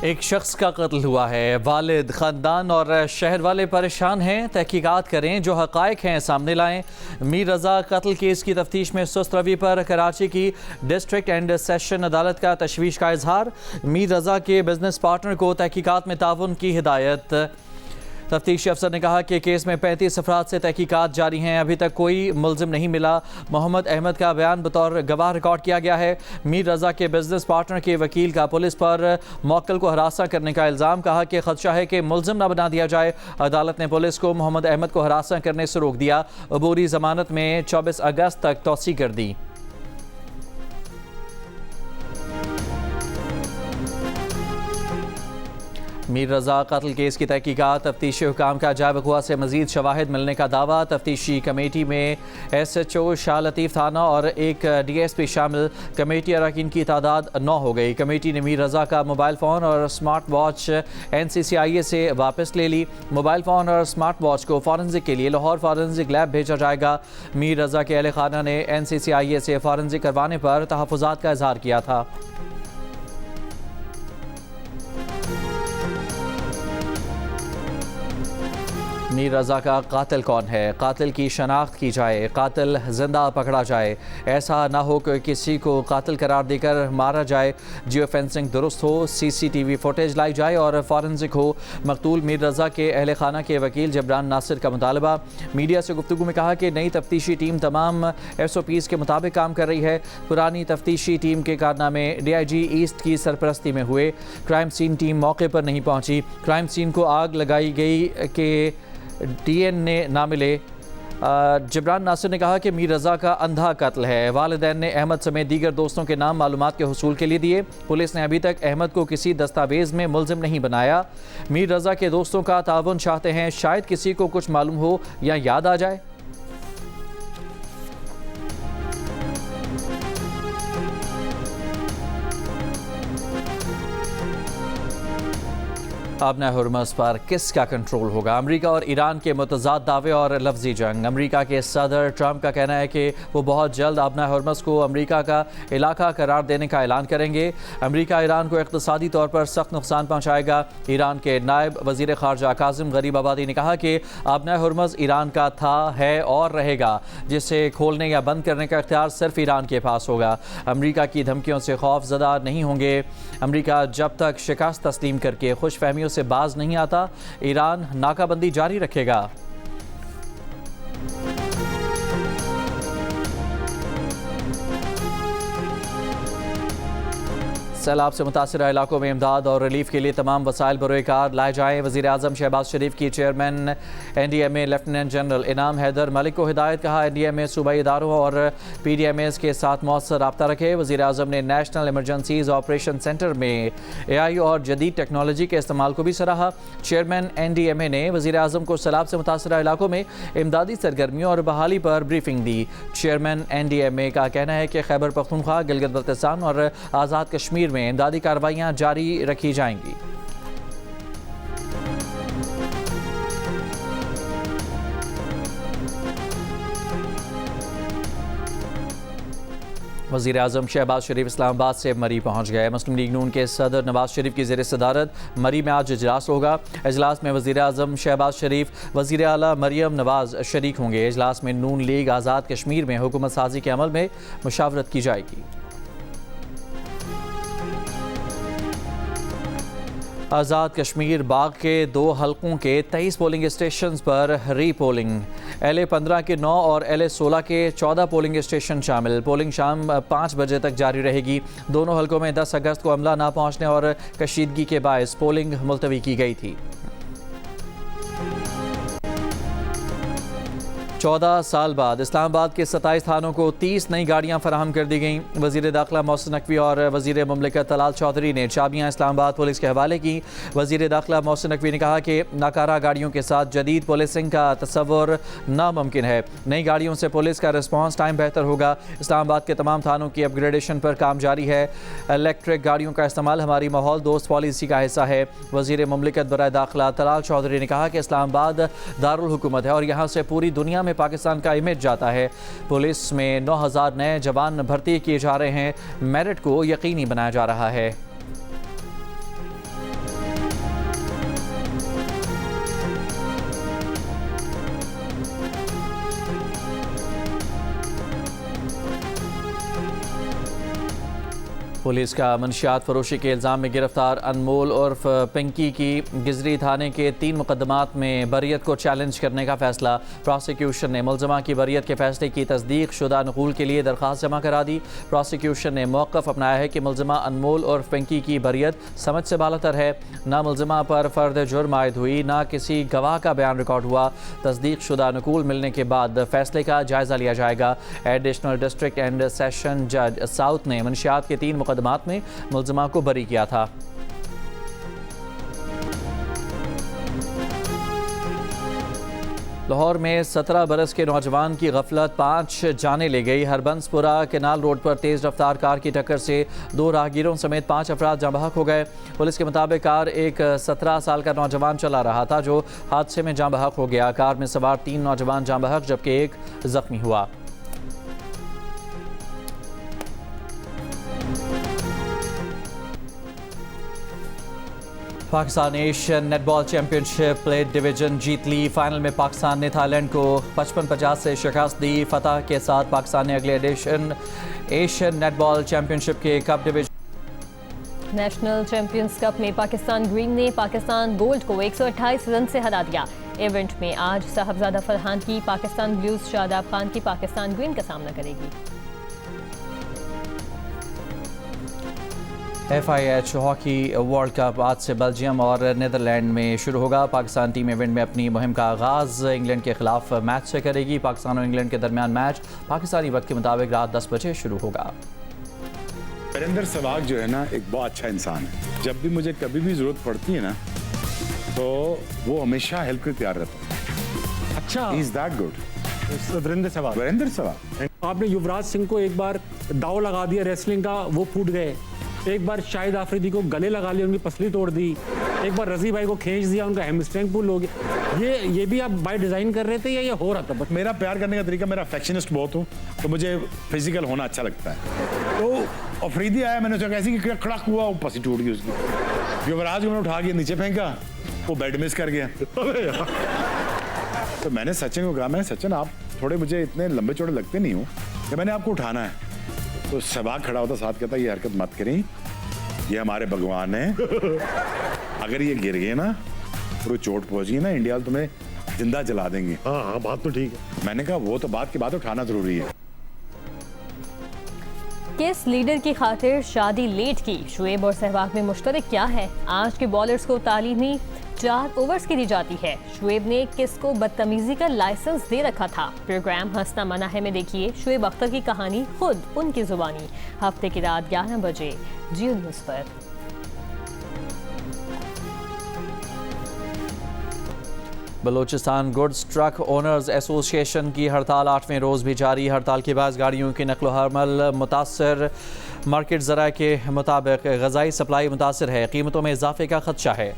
एक शख्स का कत्ल हुआ है। वालिद, ख़ानदान और शहर वाले परेशान हैं। तहकीकात करें, जो हक़ाइक़ हैं सामने लाएं। मीर रज़ा कत्ल केस की तफ्तीश में सुस्त रवि पर कराची की डिस्ट्रिक्ट एंड सेशन अदालत का तशवीश का इजहार। मीर रज़ा के बिजनेस पार्टनर को तहकीकात में ताउन की हिदायत। तफ्तीशी अफसर ने कहा कि केस में 35 अफराद से तहकीकात जारी हैं। अभी तक कोई मुल्ज़िम नहीं मिला। मोहम्मद अहमद का बयान बतौर गवाह रिकॉर्ड किया गया है। मीर रज़ा के बिजनेस पार्टनर के वकील का पुलिस पर मौक्कल को हरासा करने का इल्ज़ाम। कहा कि खदशा है कि मुल्ज़िम न बना दिया जाए। अदालत ने पुलिस को मोहम्मद अहमद को हरासा करने से रोक दिया। अबूरी ज़मानत में 24 अगस्त तक तौसी कर दी। मीर रज़ा कत्ल केस की तहकीकात। तफ्तीशी हुकाम का जायब अगवा से मज़ीद शवाहिद मिलने का दावा। तफ्तीशी कमेटी में SHO शाह लतीफ़ थाना और एक DSP शामिल। कमेटी अरकान की तादाद 9 हो गई। कमेटी ने मीर रज़ा का मोबाइल फ़ोन और स्मार्ट वॉच NCCIA से वापस ले ली। मोबाइल फ़ोन और स्मार्ट वॉच को फॉरेंसिक के लिए लाहौर फॉरेंसिक लैब भेजा जाएगा। मीर रज़ा के अहल खाना ने NCCIA से फॉरेंसिक करवाने पर तहफ़्फ़ुज़ात का इज़हार किया था। मीर रज़ा का कातिल कौन है? कातिल की शनाख्त की जाए। कातिल जिंदा पकड़ा जाए। ऐसा ना हो कि किसी को कातिल करार देकर मारा जाए। जियो फेंसिंग दुरुस्त हो। CCTV फुटेज लाई जाए और फॉरेंसिक हो। मकतूल मीर रज़ा के अहल खाना के वकील जबरान नासिर का मुतालबा। मीडिया से गुफ्तगू में कहा कि नई तफ्तीशी टीम तमाम SOPs के मुताबिक काम कर रही है। पुरानी तफ्तीशी टीम के कारनामे DIG ईस्ट की सरपरस्ती में हुए। क्राइम सीन टीम मौके पर नहीं पहुंची। क्राइम सीन को आग लगाई गई कि DNA ना मिले। जबरान नासिर ने कहा कि मीर रज़ा का अंधा कत्ल है। वालिदैन ने अहमद समेत दीगर दोस्तों के नाम मालूमात के हुसूल के लिए दिए। पुलिस ने अभी तक अहमद को किसी दस्तावेज़ में मुल्ज़िम नहीं बनाया। मीर रज़ा के दोस्तों का ताउन चाहते हैं। शायद किसी को कुछ मालूम हो या याद आ जाए। अपना हुर्मस पर किसका कंट्रोल होगा? अमेरिका और ईरान के मुतज़ाद दावे और लफ्ज़ी जंग। अमेरिका के सदर ट्रंप का कहना है कि वो बहुत जल्द अपना हुर्मस को अमेरिका का इलाका करार देने का ऐलान करेंगे। अमेरिका ईरान को इक़्तिसादी तौर पर सख्त नुकसान पहुँचाएगा। ईरान के नायब वज़ीर ख़ारजा कासिम गरीबाबादी ने कहा कि अपना हुर्मस ईरान का था, है और रहेगा, जिसे खोलने या बंद करने का इख्तियार सिर्फ ईरान के पास होगा। अमेरिका की धमकियों से खौफज़दा नहीं होंगे। अमेरिका जब तक शिकस्त तस्लीम करके खुशफहमियों से बाज नहीं आता, ईरान नाकाबंदी जारी रखेगा। सैलाब से मुतासर इलाकों में इमदाद और रिलीफ के लिए तमाम वसाइल बरोकार लाए जाएँ। वज़ीर आज़म शहबाज शरीफ की चेयरमैन NDMA लेफ्टिनेंट जनरल इनाम हैदर मलिक को हिदायत। कहा NDMA सूबाई इदारों और PDMAs के साथ मौसर रब्ता रखे। वज़ीर आज़म ने नेशनल इमरजेंसीज ऑपरेशन सेंटर में AI और जदीद टेक्नोलॉजी के इस्तेमाल को भी सराहा। चेयरमैन NDMA ने वज़ीर आज़म को सैलाब से मुतासर इलाकों में इमदादी सरगर्मियों और बहाली पर ब्रीफिंग दी। चेयरमैन NDMA का कहना है कि खैबर पख्तूनख्वा, गिलगित बल्तिस्तान और आज़ाद कश्मीर में इमदादी कार्रवाइयाँ जारी रखी जाएंगी। वज़ीर आज़म शहबाज शरीफ इस्लामाबाद से मरी पहुँच गए। मुस्लिम लीग नून के सदर नवाज शरीफ की ज़ेर सदारत मरी में आज इजलास होगा। इजलास में वज़ीर आज़म शहबाज शरीफ, वज़ीर आला मरियम नवाज शरीक होंगे। इजलास में नून लीग आज़ाद कश्मीर में हुकूमत साजी के अमल में मुशावरत की जाएगी। आज़ाद कश्मीर बाग के 2 हलकों के 23 पोलिंग स्टेशन पर री पोलिंग। LA 15 के 9 और LA 16 के 14 पोलिंग स्टेशन शामिल। पोलिंग शाम 5 बजे तक जारी रहेगी। दोनों हलकों में 10 अगस्त को अमला ना पहुँचने और कशीदगी के बायस पोलिंग मुलतवी की गई थी। 14 साल बाद इस्लामाबाद के 27 थानों को 30 नई गाड़ियां फराहम कर दी गईं। वज़ीर दाखिला मोहसिन नकवी और वज़ीर मुमलिकत तलाल चौधरी ने चाबियां इस्लामाबाद पुलिस के हवाले की। वज़ीर दाखिला मोहसिन नकवी ने कहा कि नाकारा गाड़ियों के साथ जदीद पुलिसिंग का तसव्वुर नामुमकिन है। नई गाड़ियों से पुलिस का रिस्पॉन्स टाइम बेहतर होगा। इस्लामाबाद के तमाम थानों की अपग्रेडेशन पर काम जारी है। इलेक्ट्रिक गाड़ियों का इस्तेमाल हमारी माहौल दोस्त पॉलिसी का हिस्सा है। वज़ीर मुमलिकत बराए दाखिला तलाल चौधरी ने कहा कि इस्लामाबाद दारुल हुकूमत है और यहाँ से पूरी दुनिया में पाकिस्तान का इमेज जाता है। पुलिस में 9000 नए जवान भर्ती किए जा रहे हैं। मेरिट को यकीनी बनाया जा रहा है। पुलिस का मंशियात फरोशी के इल्ज़ाम में गिरफ्तार अनमोल उर्फ पिंकी की गिजरी थाने के 3 मुकदमात में बरियत को चैलेंज करने का फैसला। प्रोसिक्यूशन ने मुलज़मा की बरियत के फैसले की तस्दीक शुदा नकूल के लिए दरख्वास्त जमा करा दी। प्रोसिक्यूशन ने मौक़िफ़ अपनाया है कि मुलज़मा अनमोल उर्फ पिंकी की बरियत समझ से बालातर है। ना मुलज़मा पर फ़र्द जुर्म आयद हुई, ना किसी गवाह का बयान रिकॉर्ड हुआ। तस्दीक शुदा नकूल मिलने के बाद फैसले का जायज़ा लिया जाएगा। एडिशनल डिस्ट्रिक्ट एंड सेशन जज साउथ ने मंशियात के 3 मुकदमात में मुलज़मा को बरी किया था। लाहौर में 17 बरस के नौजवान की गफलत 5 जाने ले गई। हरबंसपुरा केनाल रोड पर तेज़ रफ्तार कार की टक्कर से 2 राहगीरों समेत 5 अफराद जाँ बहक हो गए। पुलिस के मुताबिक कार एक 17 साल का नौजवान चला रहा था जो हादसे में जाँ बहक हो गया। कार में सवार 3 नौजवान जाँ बहक जबकि एक जख्मी हुआ। Pakistan Asian netball championship plate division जीत ली। फाइनल में पाकिस्तान ने थाईलैंड को 55-50 से शिकस्त दी। फतह के साथ पाकिस्तान ने अगले एडिशन एशियन नेटबॉल चैंपियनशिप के cup division national champions cup में पाकिस्तान ग्रीन ने पाकिस्तान गोल्ड को 128 रन से हरा दिया। इवेंट में आज साहबजादा फरहान की पाकिस्तान ब्लूज शादाब खान की पाकिस्तान ग्रीन का सामना करेगी। FIH हॉकी वर्ल्ड कप आज से बेल्जियम और नीदरलैंड में शुरू होगा। पाकिस्तान टीम इवेंट में अपनी मुहिम का आगाज़ इंग्लैंड के खिलाफ मैच से करेगी। पाकिस्तान और इंग्लैंड के दरमियान मैच पाकिस्तानी वक्त के मुताबिक रात 10 बजे शुरू होगा। वीरेंद्र सहवाग जो है ना, एक बहुत अच्छा इंसान है। जब भी मुझे कभी भी जरूरत पड़ती है ना, तो वो हमेशा हेल्प के तैयार रहता है। अच्छा, he is that good. Virender Sehwag. आपने युवराज सिंह को एक बार दाव लगा दिया रेसलिंग का, वो फूट गए। एक बार शाहिद आफरीदी को गले लगा लिया, उनकी पसली तोड़ दी। एक बार रजी भाई को खींच दिया, उनका हैमस्ट्रिंग पुल हो गया। ये भी आप बाय डिजाइन कर रहे थे या ये हो रहा था? बस मेरा प्यार करने का तरीका, मेरा अफेक्शनिस्ट बहुत हूँ, तो मुझे फिजिकल होना अच्छा लगता है। तो अफरीदी आया, मैंने सोचा ऐसी कि खड़क हुआ, वो पसी टूट गई उसकी। युवराज को उठा के नीचे फेंका, वो बेड मिस कर गया। तो मैंने सचिन को कहा, मैं सचिन आप थोड़े मुझे इतने लंबे चौड़े लगते नहीं हो कि मैंने आपको उठाना है। तो सहवाग खड़ा होता साथ, कहता ये हरकत मत करें, ये हमारे भगवान हैं। अगर ये गिर गए ना और वो चोट पहुंच गई ना, इंडिया तुम्हें जिंदा जला देंगे। हाँ, बात तो ठीक है। मैंने कहा वो तो बात की बात, उठाना जरूरी है। किस लीडर की खातिर शादी लेट की? शुएब और सहवाग में मुश्तरक क्या है? आज के बॉलर्स को तालीमी 4 ओवर्स की दी जाती है। शुएब ने किसको बदतमीजी का लाइसेंस दे रखा था? प्रोग्राम हंसना मना है में देखिए शुएब अख्तर की कहानी खुद उनकी जुबानी। हफ्ते की रात 11 बजे जियो न्यूज़ पर। Balochistan goods truck owners association की हड़ताल 8वें रोज़ भी जारी। हड़ताल के बाद गाड़ियों की नकलो हमल मुतासर। मार्केट ज़राए के मुताबिक ग़ज़ाई सप्लाई मुतासर है, कीमतों में इजाफे का खदशा है।